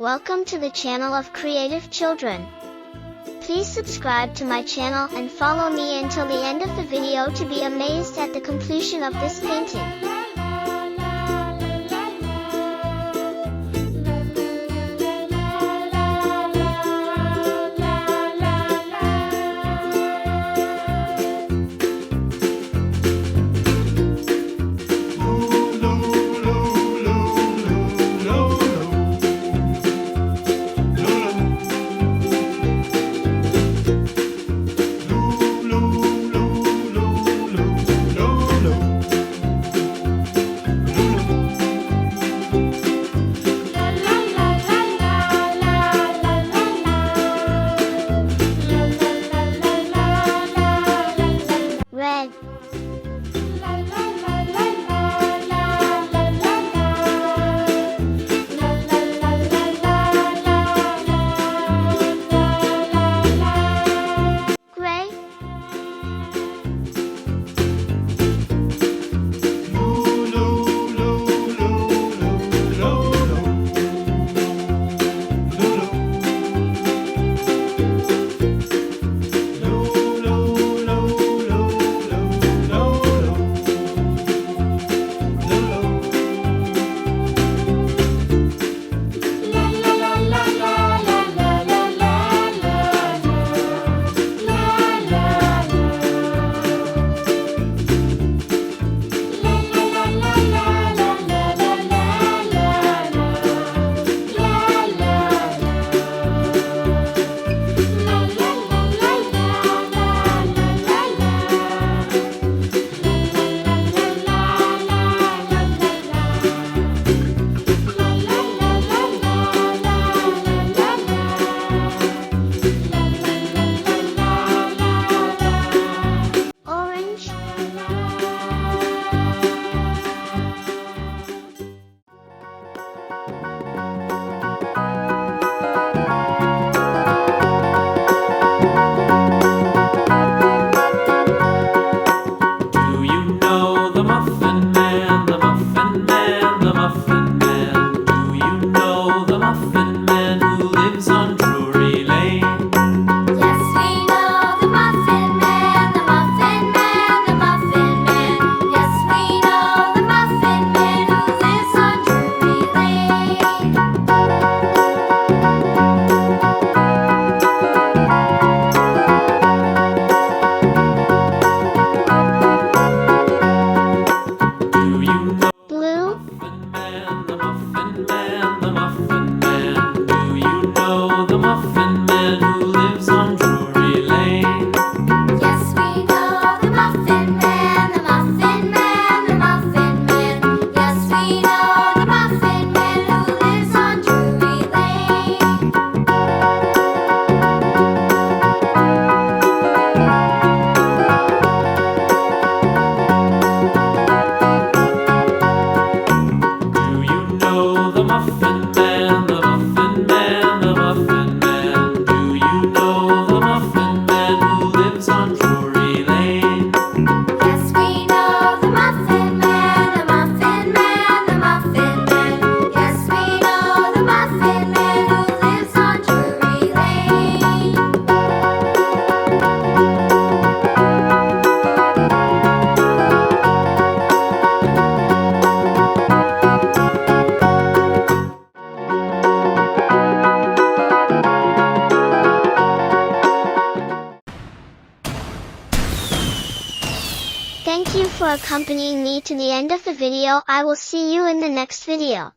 Welcome to the channel of Creative Children. Please subscribe to my channel and follow me until the end of the video to be amazed at the completion of this painting. Red. Gray. Orange. Do you know the Muffin Man, the Muffin Man, the Muffin Man? Do you know the Muffin Man who lives on Drury Lane? Yes, we know the Muffin Man, the Muffin Man, the Muffin Man. Yes, we know the Muffin Man who lives on Drury Lane. Do you know Blue. the Muffin Man, the Muffin Man? Do you know the Muffin Man who lives on Drury Lane? Yes, we know the Muffin Man, the Muffin Man, the Muffin Man. Yes, we know the Muffin Man who lives on Drury Lane. Do you know the Muffin Man, the Muffin Man, the Muffin Man? Do you know the Muffin Man who lives on Drury Lane? Yes, we know the Muffin Man, the Muffin Man, the Muffin Man. Yes, we know the Muffin Man who lives on Drury Lane. Thank you for accompanying me to the end of the video. I will see you in the next video.